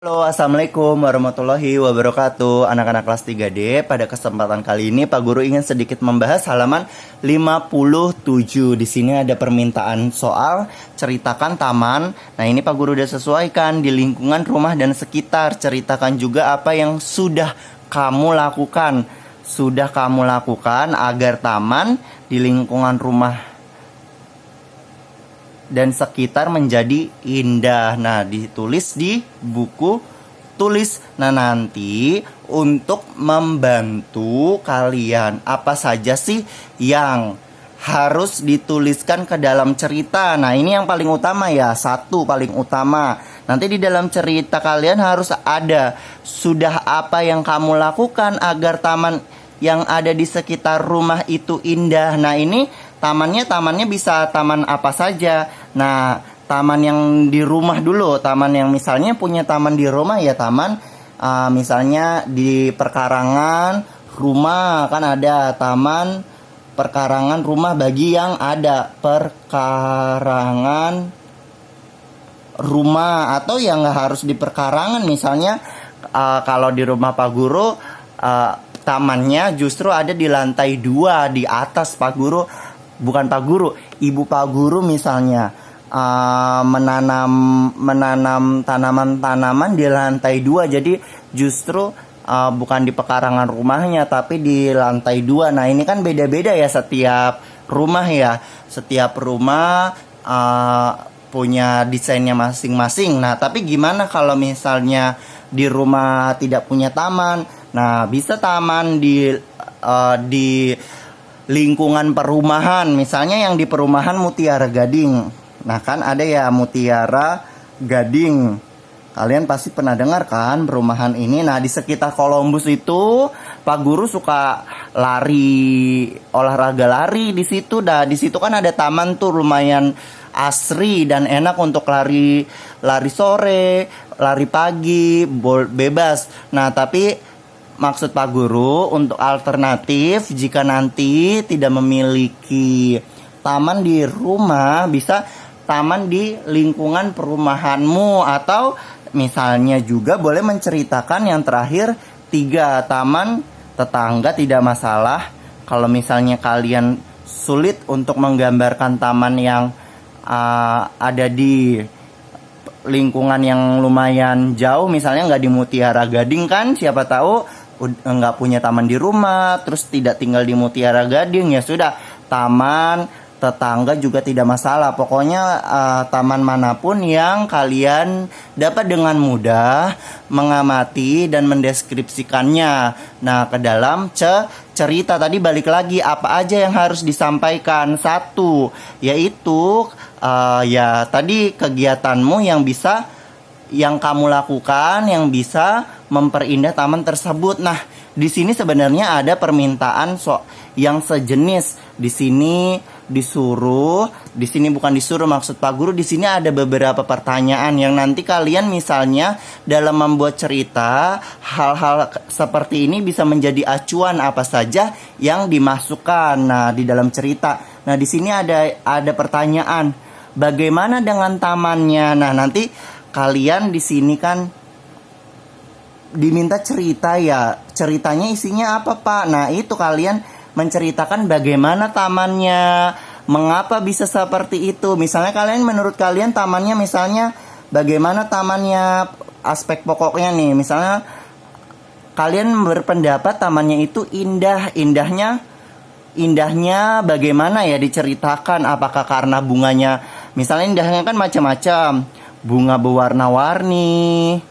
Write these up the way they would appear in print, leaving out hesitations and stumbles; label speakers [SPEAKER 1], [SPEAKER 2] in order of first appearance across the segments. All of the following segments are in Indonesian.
[SPEAKER 1] Halo, Assalamualaikum warahmatullahi wabarakatuh. Anak-anak kelas 3D, pada kesempatan kali ini Pak Guru ingin sedikit membahas halaman 57. Di sini ada permintaan soal ceritakan taman. Nah, ini Pak Guru udah sesuaikan di lingkungan rumah dan sekitar. Ceritakan juga apa yang sudah kamu lakukan. Sudah kamu lakukan agar taman di lingkungan rumah dan sekitar menjadi indah. Nah, ditulis di buku tulis. Nah, nanti untuk membantu kalian, apa saja sih yang harus dituliskan ke dalam cerita? Nah, ini yang paling utama ya, satu paling utama. Nanti di dalam cerita kalian harus ada sudah apa yang kamu lakukan agar taman yang ada di sekitar rumah itu indah. Nah, ini tamannya bisa taman apa saja. Nah, taman yang di rumah dulu. Taman yang misalnya punya taman di rumah ya taman misalnya di perkarangan rumah, kan ada taman perkarangan rumah bagi yang ada perkarangan rumah, atau yang nggak harus di perkarangan. Misalnya kalau di rumah Pak Guru tamannya justru ada di lantai 2 di atas. Pak Guru, bukan Pak Guru, Ibu Pak Guru misalnya menanam tanaman-tanaman di lantai 2. Jadi justru bukan di pekarangan rumahnya tapi di lantai 2. Nah, ini kan beda-beda ya setiap rumah ya. Setiap rumah punya desainnya masing-masing. Nah, tapi gimana kalau misalnya di rumah tidak punya taman? Nah, bisa taman di lingkungan perumahan. Misalnya yang di perumahan Mutiara Gading. Nah, kan ada ya Mutiara Gading. Kalian pasti pernah dengar kan perumahan ini. Nah, di sekitar Columbus itu Pak Guru suka lari, olahraga lari di situ. Nah, di situ kan ada taman tuh lumayan asri dan enak untuk lari sore, lari pagi, bebas. Nah, tapi maksud Pak Guru untuk alternatif jika nanti tidak memiliki taman di rumah, bisa taman di lingkungan perumahanmu. Atau misalnya juga boleh menceritakan yang terakhir 3, taman tetangga tidak masalah. Kalau misalnya kalian sulit untuk menggambarkan taman yang ada di lingkungan yang lumayan jauh, misalnya nggak di Mutiara Gading, kan siapa tahu nggak punya taman di rumah, terus tidak tinggal di Mutiara Gading, ya sudah, taman tetangga juga tidak masalah. Pokoknya taman manapun yang kalian dapat dengan mudah mengamati dan mendeskripsikannya. Nah, ke dalam cerita tadi balik lagi, apa aja yang harus disampaikan? 1, yaitu ya tadi kegiatanmu yang kamu lakukan yang bisa memperindah taman tersebut. Nah, di sini sebenarnya ada permintaan yang sejenis. Di sini bukan disuruh, maksud Pak Guru di sini ada beberapa pertanyaan yang nanti kalian misalnya dalam membuat cerita, hal-hal seperti ini bisa menjadi acuan apa saja yang dimasukkan di dalam cerita. Nah, di sini ada pertanyaan, bagaimana dengan tamannya? Nah, nanti kalian di sini kan diminta cerita ya. Ceritanya isinya apa, Pak? Nah, itu kalian menceritakan bagaimana tamannya, mengapa bisa seperti itu. Misalnya menurut kalian tamannya, misalnya bagaimana tamannya, aspek pokoknya nih. Misalnya kalian berpendapat tamannya itu indahnya bagaimana ya diceritakan. Apakah karena bunganya, misalnya indahnya kan macam-macam, bunga berwarna-warni.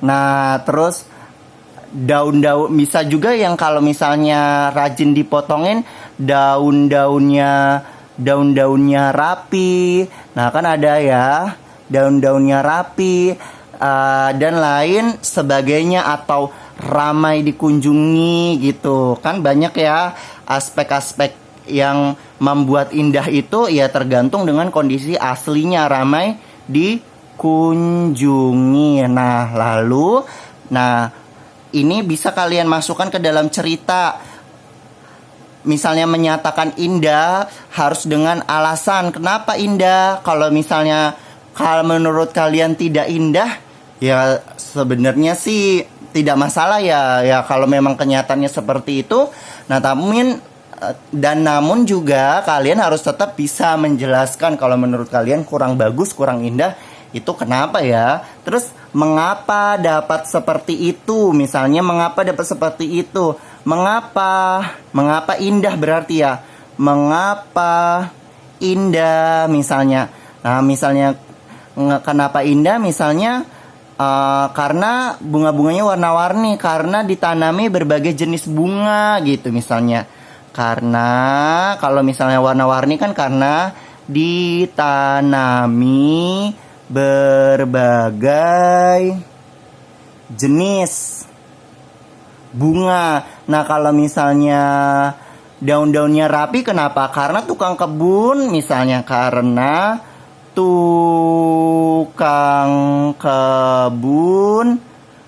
[SPEAKER 1] Nah, terus daun-daun bisa juga yang kalau misalnya rajin dipotongin daun-daunnya rapi. Nah, kan ada ya daun-daunnya rapi dan lain sebagainya, atau ramai dikunjungi gitu. Kan banyak ya aspek-aspek yang membuat indah itu ya tergantung dengan kondisi aslinya, ramai dikunjungi. Nah, ini bisa kalian masukkan ke dalam cerita. Misalnya menyatakan indah harus dengan alasan kenapa indah. Kalau misalnya kalau menurut kalian tidak indah, ya sebenarnya sih tidak masalah ya. Ya kalau memang kenyataannya seperti itu. Nah, namun juga kalian harus tetap bisa menjelaskan kalau menurut kalian kurang bagus, kurang indah itu kenapa ya. Terus mengapa dapat seperti itu? Misalnya mengapa dapat seperti itu? Mengapa indah berarti ya. Mengapa indah misalnya. Nah, misalnya kenapa indah misalnya karena bunga-bunganya warna-warni, karena ditanami berbagai jenis bunga gitu misalnya. Karena kalau misalnya warna-warni kan karena ditanami berbagai jenis bunga. Nah, kalau misalnya daun-daunnya rapi kenapa? Karena tukang kebun misalnya, karena tukang kebun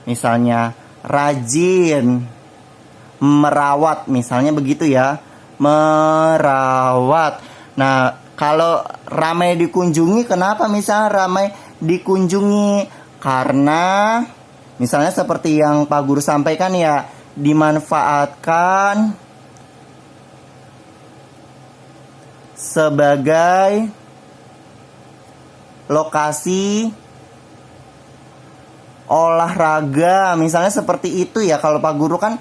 [SPEAKER 1] misalnya rajin merawat misalnya begitu ya, merawat. Nah, kalau ramai dikunjungi kenapa misalnya ramai dikunjungi? Karena misalnya seperti yang Pak Guru sampaikan ya, dimanfaatkan sebagai lokasi olahraga misalnya seperti itu ya. Kalau Pak Guru kan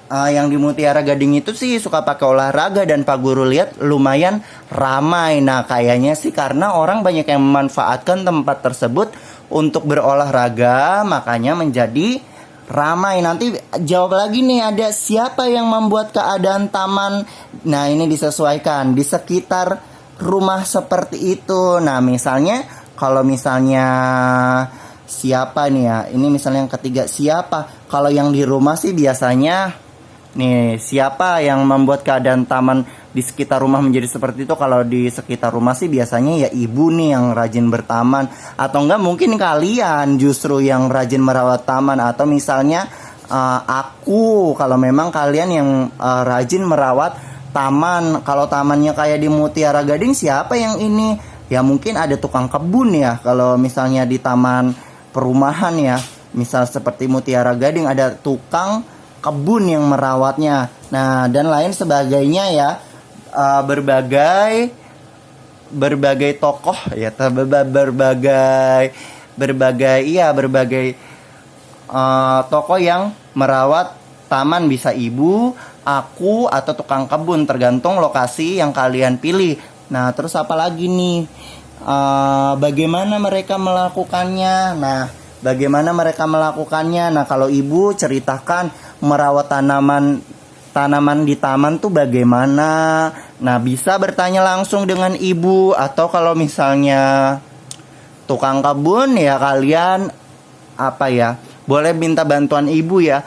[SPEAKER 1] yang di Mutiara Gading itu sih suka pakai olahraga, dan Pak Guru lihat lumayan ramai. Nah, kayaknya sih karena orang banyak yang memanfaatkan tempat tersebut untuk berolahraga, makanya menjadi ramai. Nanti jawab lagi nih, ada siapa yang membuat keadaan taman. Nah, ini disesuaikan di sekitar rumah seperti itu. Nah, misalnya kalau misalnya siapa nih ya, ini misalnya yang ketiga, siapa? Kalau yang di rumah sih biasanya nih, siapa yang membuat keadaan taman di sekitar rumah menjadi seperti itu? Kalau di sekitar rumah sih biasanya ya ibu nih yang rajin bertaman. Atau enggak mungkin kalian justru yang rajin merawat taman. Atau misalnya aku, kalau memang kalian yang rajin merawat taman. Kalau tamannya kayak di Mutiara Gading, siapa yang ini? Ya mungkin ada tukang kebun ya. Kalau misalnya di taman perumahan ya, misal seperti Mutiara Gading, ada tukang kebun yang merawatnya. Nah, dan lain sebagainya ya. Berbagai tokoh ya, berbagai tokoh yang merawat taman, bisa ibu, aku, atau tukang kebun, tergantung lokasi yang kalian pilih. Nah, terus apa lagi nih? Bagaimana mereka melakukannya? Nah, kalau ibu ceritakan merawat tanaman di taman tuh bagaimana. Nah, bisa bertanya langsung dengan ibu. Atau kalau misalnya tukang kebun ya, kalian boleh minta bantuan ibu ya.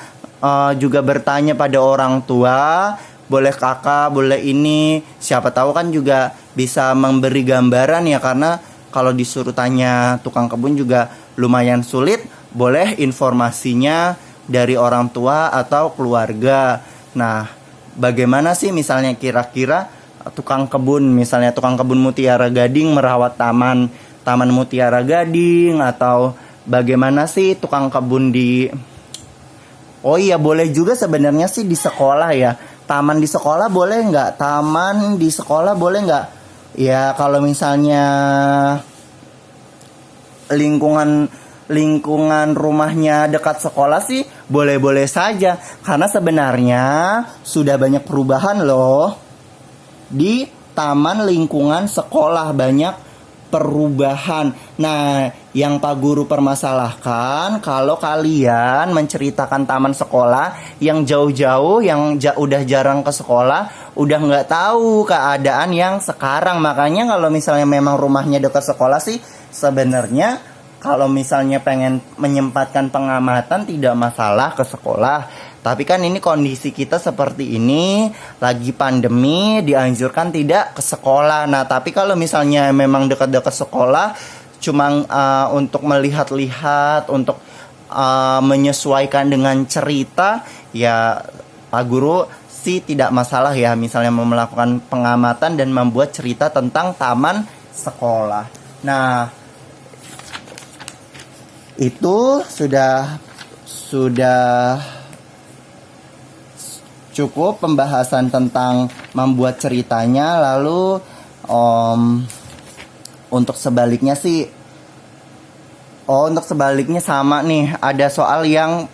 [SPEAKER 1] Juga bertanya pada orang tua, boleh kakak, boleh ini, siapa tahu kan juga bisa memberi gambaran ya. Karena kalau disuruh tanya tukang kebun juga lumayan sulit. Boleh informasinya dari orang tua atau keluarga. Nah, bagaimana sih misalnya kira-kira tukang kebun Mutiara Gading merawat taman Mutiara Gading? Atau bagaimana sih tukang kebun oh iya, boleh juga sebenarnya sih di sekolah ya. Taman di sekolah boleh nggak? Ya kalau misalnya lingkungan rumahnya dekat sekolah sih boleh-boleh saja. Karena sebenarnya sudah banyak perubahan loh. Di taman lingkungan sekolah banyak perubahan. Nah, yang Pak Guru permasalahkan, kalau kalian menceritakan taman sekolah yang jauh-jauh, yang udah jarang ke sekolah, udah nggak tahu keadaan yang sekarang. Makanya kalau misalnya memang rumahnya dekat sekolah sih, sebenarnya kalau misalnya pengen menyempatkan pengamatan tidak masalah ke sekolah. Tapi kan ini kondisi kita seperti ini, lagi pandemi, dianjurkan tidak ke sekolah. Nah, tapi kalau misalnya memang dekat-dekat sekolah, cuma untuk melihat-lihat, untuk menyesuaikan dengan cerita, ya Pak Guru sih tidak masalah ya. Misalnya melakukan pengamatan dan membuat cerita tentang taman sekolah. Nah, itu sudah cukup pembahasan tentang membuat ceritanya. Lalu untuk sebaliknya sih, untuk sebaliknya sama nih, ada soal yang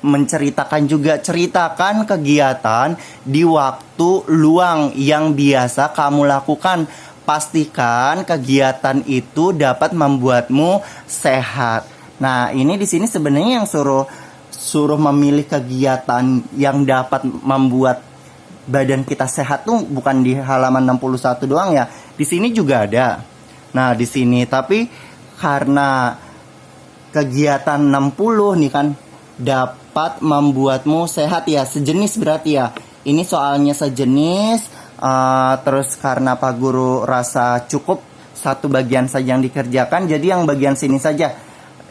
[SPEAKER 1] menceritakan juga. Ceritakan kegiatan di waktu luang yang biasa kamu lakukan. Pastikan kegiatan itu dapat membuatmu sehat. Nah, ini di sini sebenarnya yang suruh memilih kegiatan yang dapat membuat badan kita sehat tuh bukan di halaman 61 doang ya. Di sini juga ada. Nah, di sini tapi karena kegiatan 60 nih kan dapat membuatmu sehat ya, sejenis berarti ya. Ini soalnya sejenis. Terus karena Pak Guru rasa cukup satu bagian saja yang dikerjakan, jadi yang bagian sini saja.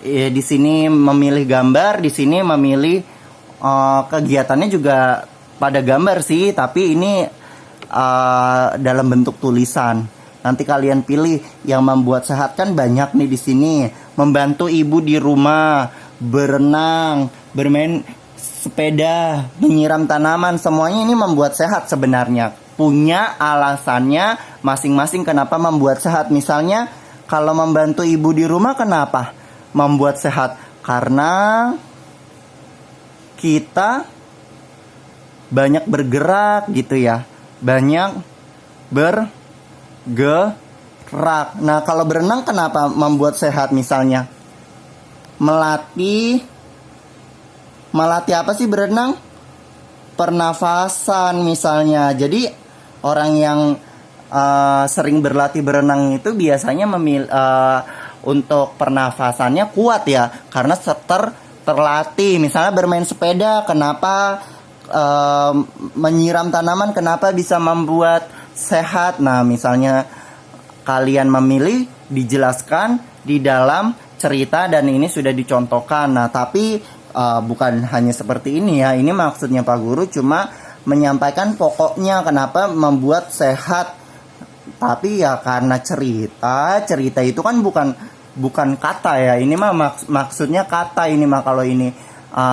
[SPEAKER 1] Di sini memilih gambar, di sini memilih kegiatannya juga pada gambar sih, tapi ini dalam bentuk tulisan. Nanti kalian pilih yang membuat sehat, kan banyak nih di sini. Membantu ibu di rumah, berenang, bermain sepeda, menyiram tanaman, semuanya ini membuat sehat sebenarnya. Punya alasannya masing-masing kenapa membuat sehat. Misalnya kalau membantu ibu di rumah, kenapa membuat sehat? Karena kita banyak bergerak gitu ya, banyak bergerak. Nah, kalau berenang kenapa membuat sehat? Misalnya melatih apa sih berenang? Pernafasan misalnya. Jadi orang yang sering berlatih berenang itu biasanya untuk pernafasannya kuat ya, karena terlatih. Misalnya bermain sepeda, kenapa menyiram tanaman, kenapa bisa membuat sehat? Nah, misalnya kalian memilih, dijelaskan di dalam cerita dan ini sudah dicontohkan. Nah, tapi bukan hanya seperti ini ya. Ini maksudnya Pak Guru cuma menyampaikan pokoknya kenapa membuat sehat. Tapi ya karena cerita itu kan bukan kata ya. Ini mah maksudnya kata ini mah. Kalau ini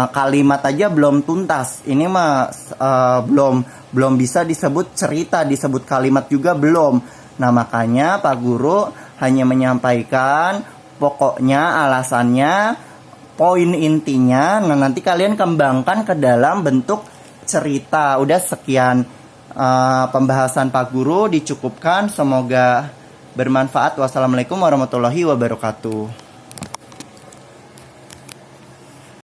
[SPEAKER 1] kalimat aja belum tuntas. Ini mah belum bisa disebut cerita, disebut kalimat juga belum. Nah, makanya Pak Guru hanya menyampaikan pokoknya, alasannya, poin intinya. Nah, nanti kalian kembangkan ke dalam bentuk cerita. Udah sekian pembahasan Pak Guru, dicukupkan. Semoga bermanfaat. Wassalamualaikum warahmatullahi wabarakatuh.